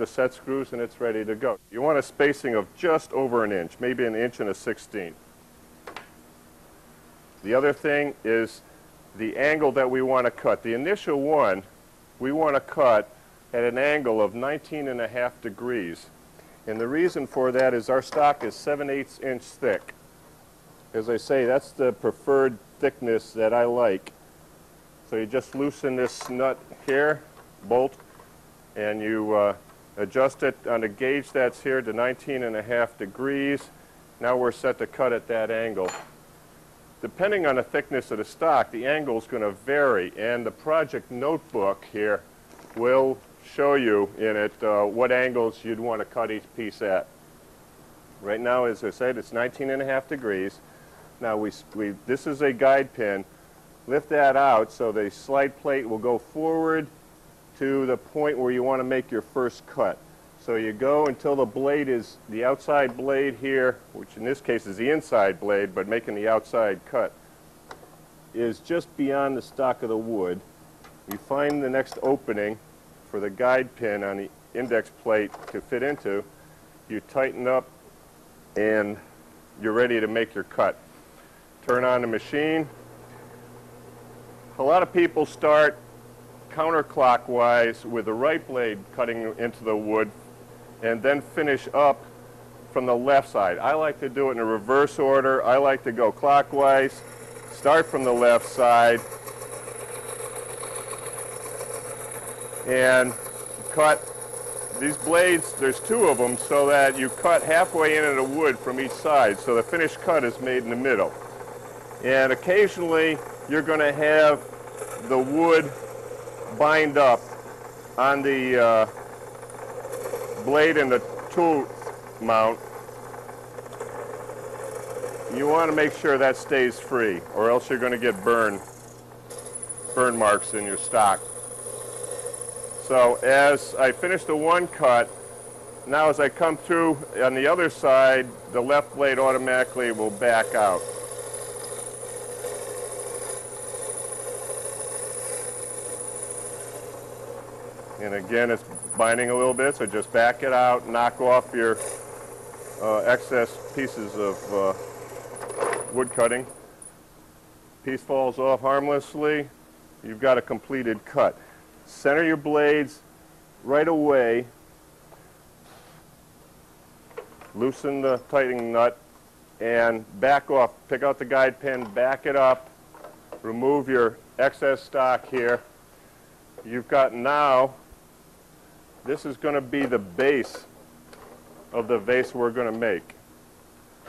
the set screws and it's ready to go. You want a spacing of just over 1 inch, maybe 1 1/16 inches. The other thing is the angle that we want to cut. The initial one, we want to cut at an angle of 19.5 degrees. And the reason for that is our stock is 7/8 inch thick. As I say, that's the preferred thickness that I like. So you just loosen this nut here, bolt, and you adjust it on the gauge that's here to 19.5 degrees. Now we're set to cut at that angle. Depending on the thickness of the stock, the angle is going to vary, and the project notebook here will show you in it what angles you'd want to cut each piece at. Right now, as I said, it's 19.5 degrees. Now this is a guide pin. Lift that out so the slide plate will go forward to the point where you want to make your first cut. So you go until the blade is, the outside blade here, which in this case is the inside blade, but making the outside cut, is just beyond the stock of the wood. You find the next opening for the guide pin on the index plate to fit into. You tighten up and you're ready to make your cut. Turn on the machine. A lot of people start counterclockwise with the right blade cutting into the wood and then finish up from the left side. I like to do it in a reverse order. I like to go clockwise, start from the left side, and cut these blades. There's 2 of them, so that you cut halfway into the wood from each side, so the finished cut is made in the middle. And occasionally you're going to have the wood bind up on the blade and the tool mount. You want to make sure that stays free, or else you're going to get burn marks in your stock. So as I finish the one cut, now as I come through on the other side, the left blade automatically will back out. And again, it's binding a little bit, so just back it out, knock off your excess pieces of wood cutting. Piece falls off harmlessly. You've got a completed cut. Center your blades right away. Loosen the tightening nut and back off. Pick out the guide pin, back it up, remove your excess stock here. You've got now, this is going to be the base of the vase we're going to make.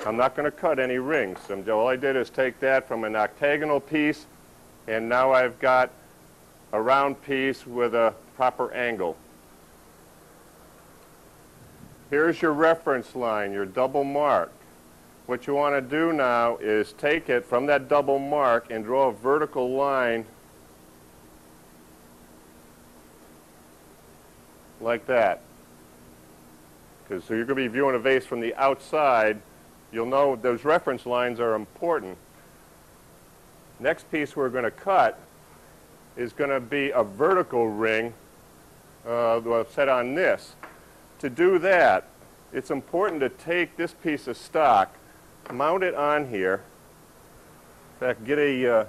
I'm not going to cut any rings. All I did is take that from an octagonal piece, and now I've got a round piece with a proper angle. Here's your reference line, your double mark. What you want to do now is take it from that double mark and draw a vertical line like that. Because so you're going to be viewing a vase from the outside. You'll know those reference lines are important. Next piece we're going to cut is going to be a vertical ring set on this. To do that, it's important to take this piece of stock, mount it on here. In fact, get a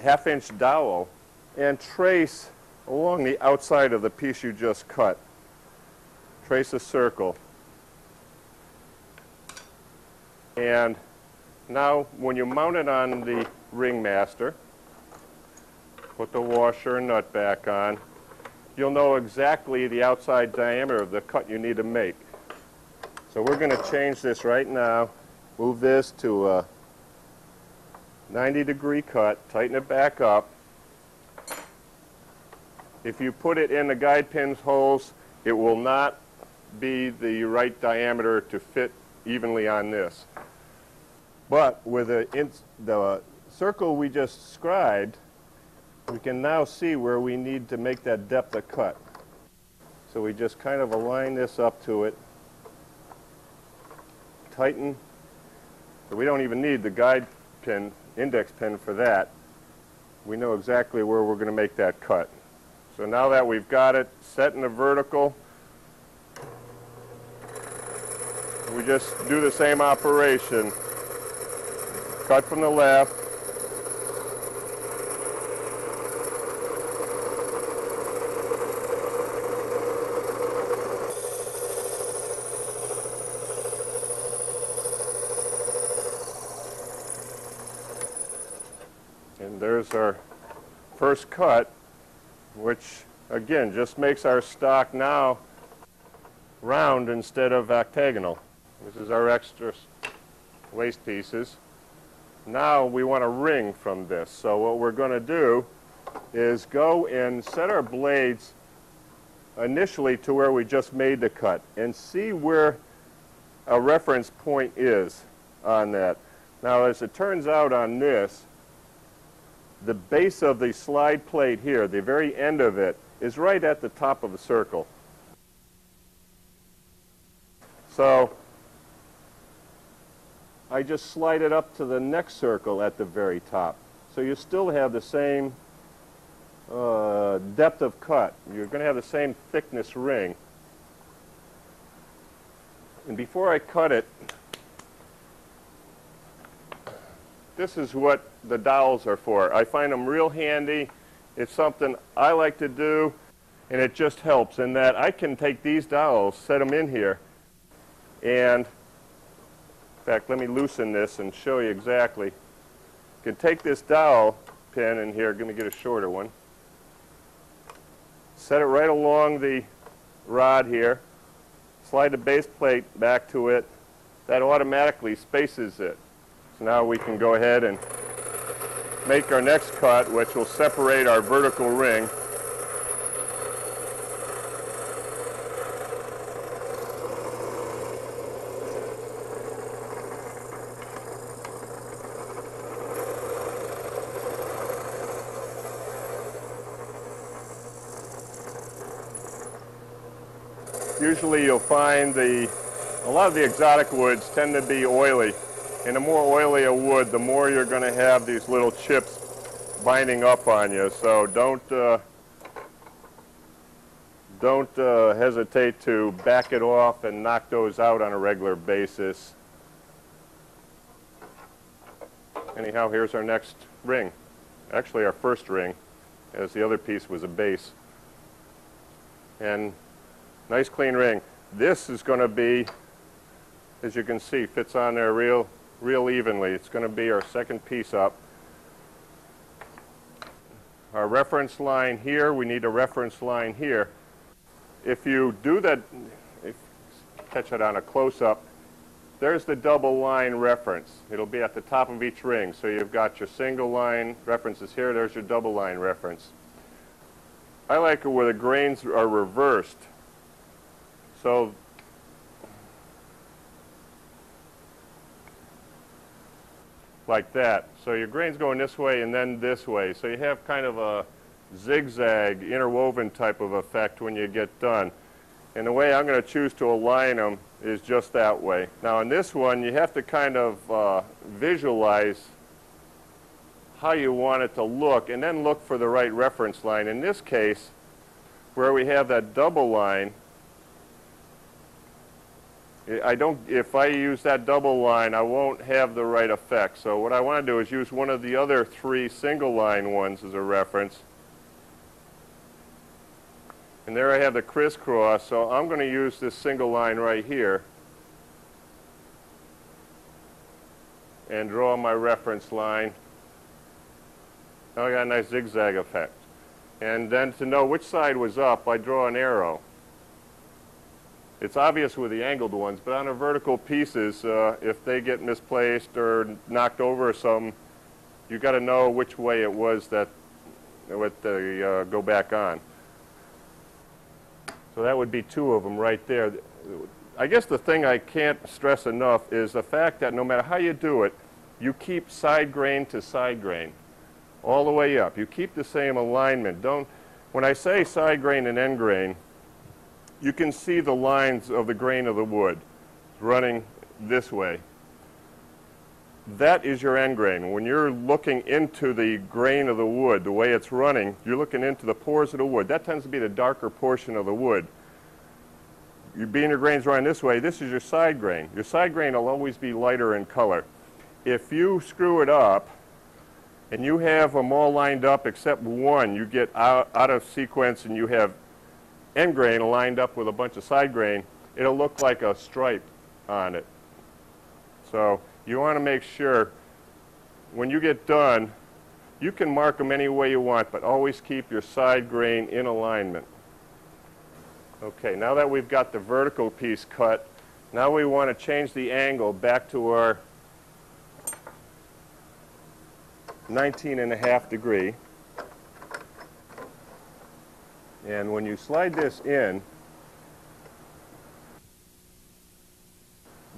half-inch dowel and trace along the outside of the piece you just cut. Trace a circle. And now when you mount it on the ring master, put the washer and nut back on, you'll know exactly the outside diameter of the cut you need to make. So we're going to change this right now, move this to a 90-degree cut, tighten it back up. If you put it in the guide pin's holes, it will not be the right diameter to fit evenly on this. But with the circle we just described, we can now see where we need to make that depth of cut. So we just kind of align this up to it, tighten. So we don't even need the guide pin, index pin for that. We know exactly where we're going to make that cut. So now that we've got it set in the vertical, we just do the same operation. Cut from the left. And there's our first cut, which again just makes our stock now round instead of octagonal. This is our extra waste pieces. Now we want a ring from this. So what we're going to do is go and set our blades initially to where we just made the cut and see where a reference point is on that. Now as it turns out on this, the base of the slide plate here, the very end of it, is right at the top of the circle. So I just slide it up to the next circle at the very top. So you still have the same depth of cut. You're going to have the same thickness ring. And before I cut it, this is what the dowels are for. I find them real handy. It's something I like to do, and it just helps in that I can take these dowels, set them in here, and in fact, let me loosen this and show you exactly. You can take this dowel pin in here, going to get a shorter one, set it right along the rod here, slide the base plate back to it. That automatically spaces it. So now we can go ahead and make our next cut, which will separate our vertical ring. Usually you'll find a lot of the exotic woods tend to be oily. And the more oily a wood, the more you're going to have these little chips binding up on you. So don't hesitate to back it off and knock those out on a regular basis. Anyhow, here's our next ring. Actually, our first ring, as the other piece was a base. And nice clean ring. This is going to be, as you can see, fits on there real evenly. It's going to be our second piece up. Our reference line here, we need a reference line here. If you do that, catch it on a close-up, there's the double line reference. It'll be at the top of each ring. So you've got your single line references here, there's your double line reference. I like it where the grains are reversed. So like that. So your grain's going this way and then this way. So you have kind of a zigzag, interwoven type of effect when you get done. And the way I'm going to choose to align them is just that way. Now in this one, you have to kind of visualize how you want it to look and then look for the right reference line. In this case, where we have that double line, if I use that double line, I won't have the right effect. So what I want to do is use one of the other three single line ones as a reference. And there I have the crisscross, so I'm going to use this single line right here and draw my reference line. Now I got a nice zigzag effect. And then to know which side was up, I draw an arrow. It's obvious with the angled ones, but on the vertical pieces, if they get misplaced or knocked over or something, you've got to know which way it was that would go back on. So that would be two of them right there. I guess the thing I can't stress enough is the fact that no matter how you do it, you keep side grain to side grain all the way up. You keep the same alignment. When I say side grain and end grain, you can see the lines of the grain of the wood running this way. that is your end grain. When you're looking into the grain of the wood, the way it's running, you're looking into the pores of the wood. That tends to be the darker portion of the wood. Being your grain's running this way, this is your side grain. Your side grain will always be lighter in color. If you screw it up and you have them all lined up except one, you get out of sequence and you have end grain lined up with a bunch of side grain, it'll look like a stripe on it. So you want to make sure when you get done, you can mark them any way you want, but always keep your side grain in alignment. Okay, now that we've got the vertical piece cut, now we want to change the angle back to our 19.5 degree. And when you slide this in,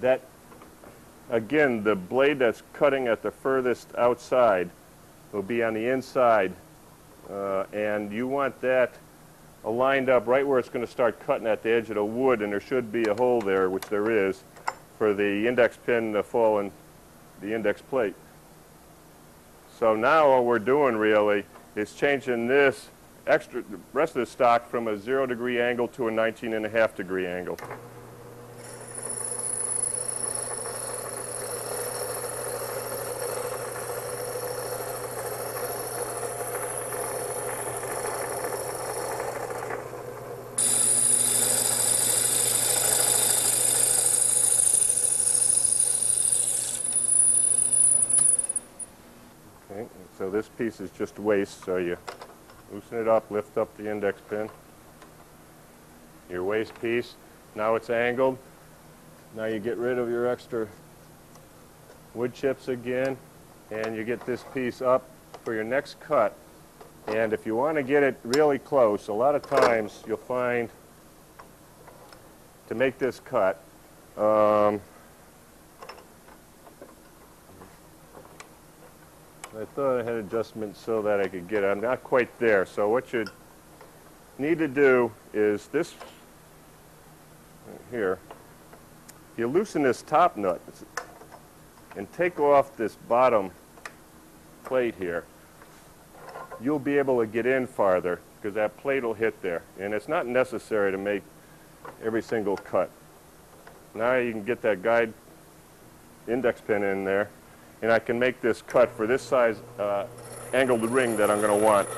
that, again, the blade that's cutting at the furthest outside will be on the inside, and you want that lined up right where it's going to start cutting at the edge of the wood, and there should be a hole there, which there is, for the index pin to fall in the index plate. So now all we're doing really is changing this the rest of the stock from a 0 degree angle to a 19.5 degree angle. Okay, so this piece is just waste, so you loosen it up, lift up the index pin. Your waste piece, now it's angled. Now you get rid of your extra wood chips again, and you get this piece up for your next cut. And if you want to get it really close, a lot of times you'll find to make this cut, I thought I had adjustments so that I could get it. I'm not quite there. So what you need to do is this right here. You loosen this top nut and take off this bottom plate here. You'll be able to get in farther because that plate will hit there. And it's not necessary to make every single cut. Now you can get that guide index pin in there, and I can make this cut for this size angled ring that I'm going to want.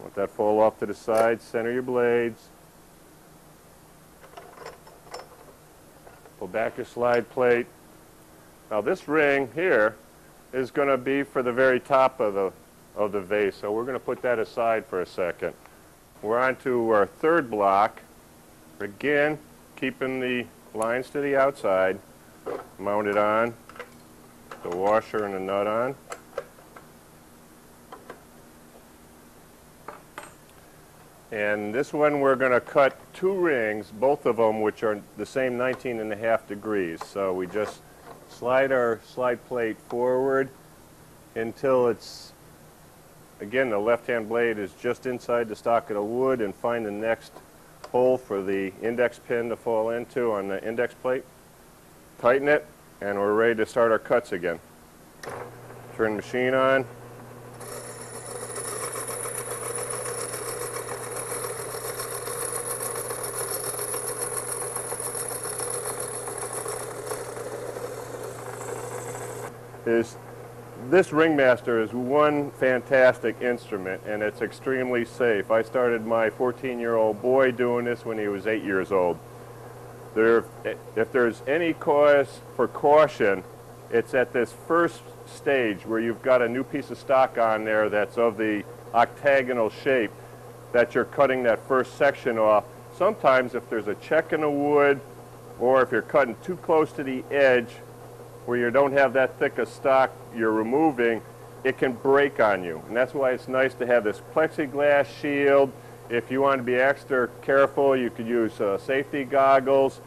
Let that fall off to the side, center your blades. Pull back your slide plate. Now this ring here is going to be for the very top of the vase, so we're going to put that aside for a second. We're on to our third block. Again, keeping the lines to the outside, mount it on, the washer and the nut on. And this one we're going to cut 2 rings, both of them which are the same 19.5 degrees. So we just slide our slide plate forward until it's, again, the left-hand blade is just inside the stock of the wood, and find the next hole for the index pin to fall into on the index plate. Tighten it, and we're ready to start our cuts again. Turn the machine on. This Ringmaster is one fantastic instrument, and it's extremely safe. I started my 14-year-old boy doing this when he was 8 years old. If there's any cause for caution, it's at this first stage where you've got a new piece of stock on there that's of the octagonal shape that you're cutting that first section off. Sometimes if there's a check in the wood, or if you're cutting too close to the edge where you don't have that thick a stock you're removing, it can break on you. And that's why it's nice to have this plexiglass shield. If you want to be extra careful, you could use safety goggles.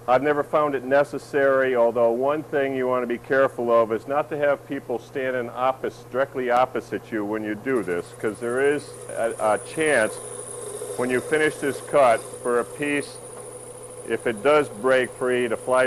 I've never found it necessary, although one thing you want to be careful of is not to have people standing directly opposite you when you do this, because there is a chance when you finish this cut for a piece, if it does break free, to fly